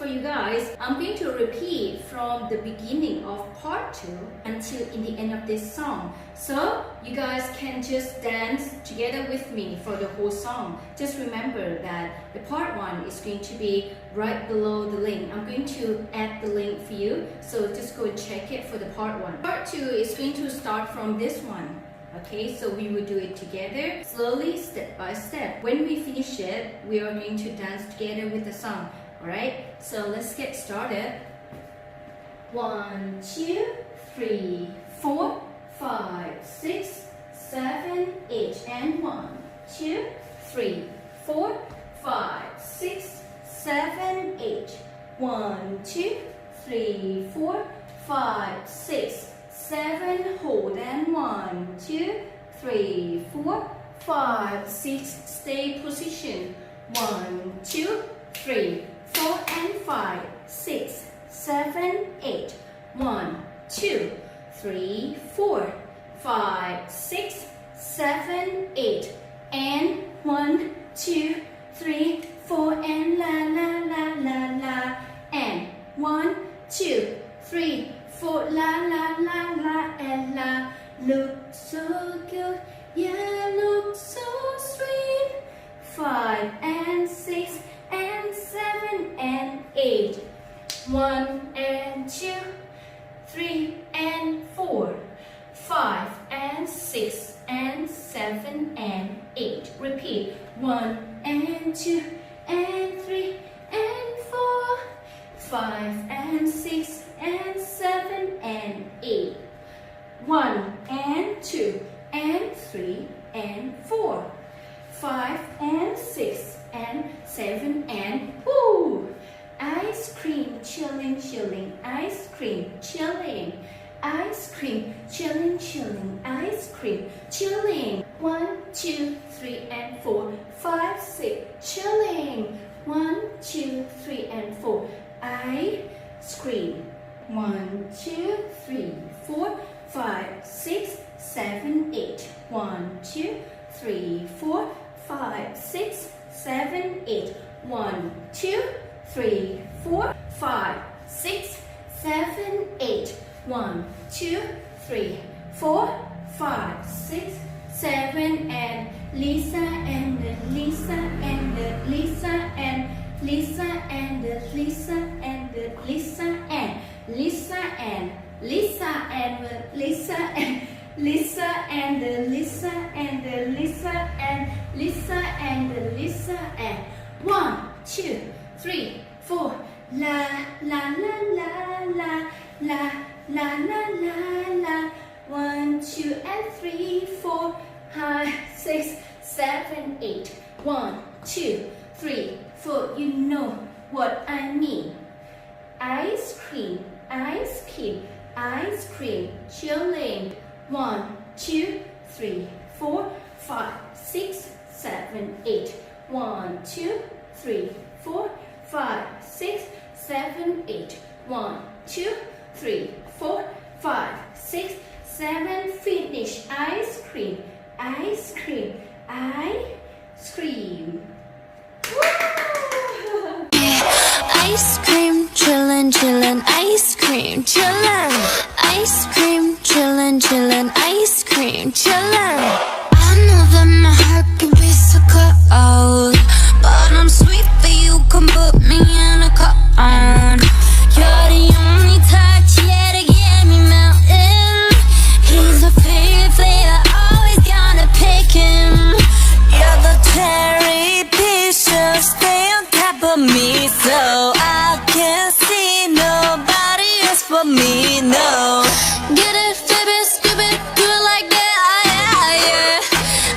you guys, I'm going to repeat from the beginning of part 2 until in the end of this song. So you guys can just dance together with me for the whole song. Just remember that the part 1 is going to be right below the link. I'm going to add the link for you, so just go and check it for the part 1. Part 2 is going to start from this one. Okay, so we will do it together, slowly, step by step. When we finish it, we are going to dance together with the song. Alright, so let's get started. 1, 2, 3, 4, 5, 6, 7, 8, and 1, 2, 3, 4, 5, 6, 7, 8. 1, 2, 3, 4, 5, 6, 7, hold, and 1, 2, 3, 4, 5, 6, stay position. 1, 2, 3, 4, and 5, 6, 7, 8. 1, 2, 3, 4, 5, 6, 7, 8. And 1, 2, 3, 4, and la la la la la. And 1, 2, 3, 4, la la la la and la. Look so good, yeah, look so sweet. 5 and 6 and 7 and 8. 1 and 2, 3 and 4, 5 and 6 and 7 and 8. Repeat. 1 and 2 and 3 and 4, 5 and 6 and 7 and 8. 1 and 2 and 3 and 4, 5 and 6 and 7 and woo! Ice cream, chilling, chilling, ice cream, chilling, ice cream, chilling, chilling, ice cream, chilling. 1, 2, 3 and 4, 5, 6, chilling. 1, 2, 3 and 4, ice cream. 1, 2, 3, 4, 5, 6, 7, 8. 1, 2, 3, 4, 5, 6, 7, 8. 1, 2, 3, 4, 5, 6, 7, 8. 1, 2, 3, 4, 5, 6, 7, and Lisa and Lisa and Lisa and Lisa and Lisa and Lisa and Lisa and Lisa and Lisa and Lisa and Lisa and Lisa and Lisa and Lisa and 1, 2, 3, 4. La la la la la la la la la la. 1, 2 and 3, 4, 5, 6, 7, 8. 1, 2, 3, 4. You know what I mean. Ice cream, ice cream, ice cream, chilling. 1, 2, 3, 4, 5, 6, 7, 8. 1, 2, 3, 4, 5, 6, 7, 8. 1, 2, 3, 4, 5, 6, 7. Finish. Ice cream, ice cream, ice cream. Ice cream, chillin', chillin', ice cream, chillin', ice cream, chillin', chillin', ice cream, chillin'. I know that my heart can be so cold, but I'm sweet for you, come put me in a cone. You're the only touch, yeah, to get me melting. He's my favorite flavor, always gonna pick him. You're the cherry picture, stay on top of me, so I can't see nobody else but me, no. Get it, flip it, skip it, do it like that, yeah, yeah.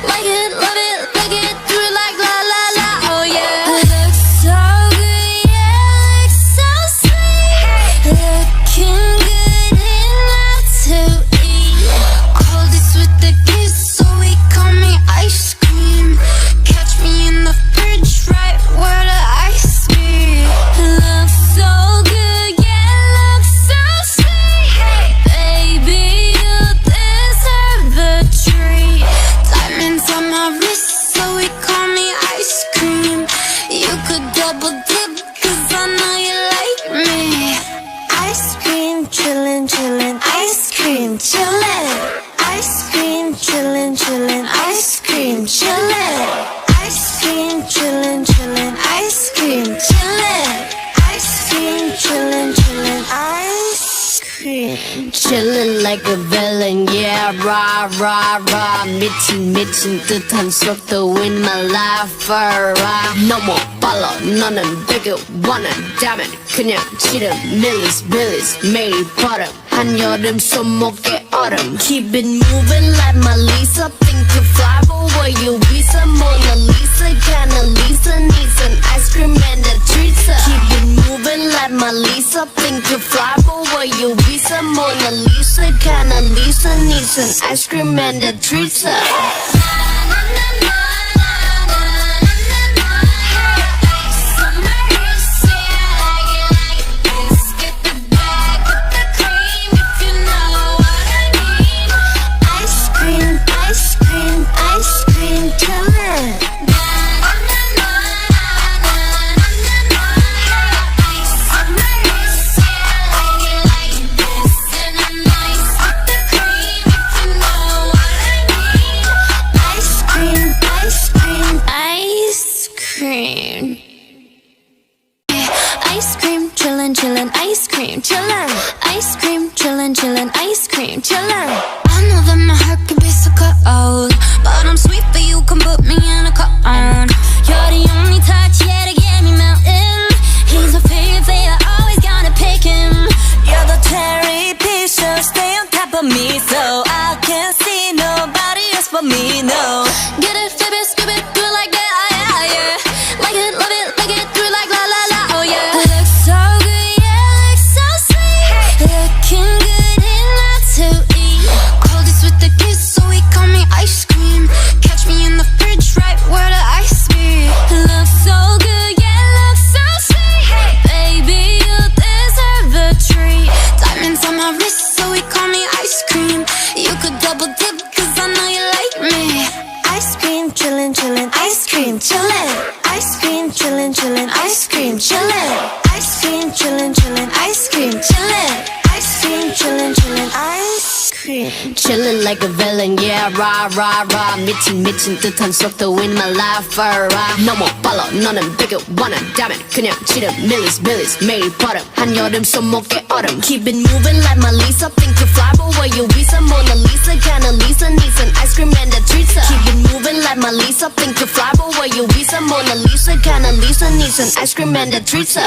Like it, love it, like it, do it like la la la, oh yeah. Looks so good, yeah, looks so sweet. Looking good enough to eat. Coldest with the kiss, so we call me ice cream. Catch me in the fridge, right where the ice cream. like a villain, yeah, rah, rah, rah. 미친 듯한 속도 in my life, rah. No more follow, 너는 되게 원한다면 그냥 지름 millies 매일 버릇 한여름 손목에 얼음. Keep it moving like my Lisa, think you fly, but where you visa? Mona Lisa, kinda Lisa needs an ice cream and a treat. Keep it moving like my Lisa, think you fly, but where you visa? Mona Lisa, kinda Lisa needs an ice cream and a treat. Ice cream, chillin', ice cream, chillin'. Ice cream, chillin', ice cream, chillin'. I know that my heart can be so cold, but I'm sweet, but you can put me in a cone. You're the only touch, yeah, to get me melting. He's a favorite, always gonna pick him. You're the cherry piece, so stay on top of me, so I can't see nobody else but me, no. Get it, flip it, skip it, do it like that, yeah, yeah. Like it, love it, like it, do it like la la la, oh yeah. Looks so good, yeah, looks so sweet. Looking good enough to eat. Coldest with the kiss, so he call me ice cream. Catch me in the fridge, right where the ice be. Looks so good, yeah, looks so sweet. Baby, you deserve a treat. Diamonds on my wrist, so he call me ice cream. You could double dip, cause I know you like me. Ice cream, chillin', ice cream, chillin'. Ice cream, chillin', ice cream, chillin'. Ice cream, chillin', ice cream, chillin'. Ice cream, chillin', ice cream. Chillin' like a villain, yeah, rah, rah, rah. 미친 듯한 속도 in my life, rah. No more follow, 너는 되게 원한다면 그냥 지름 millies 매일 버릇 한여름 손목에 얼음. Keep it moving like my Lisa, think you fly, but where you visa? Mona Lisa, kinda Lisa needs an ice cream and a treat. Keep it moving like my Lisa, think you fly, but where you visa? Mona Lisa, kinda Lisa needs an ice cream and a treat.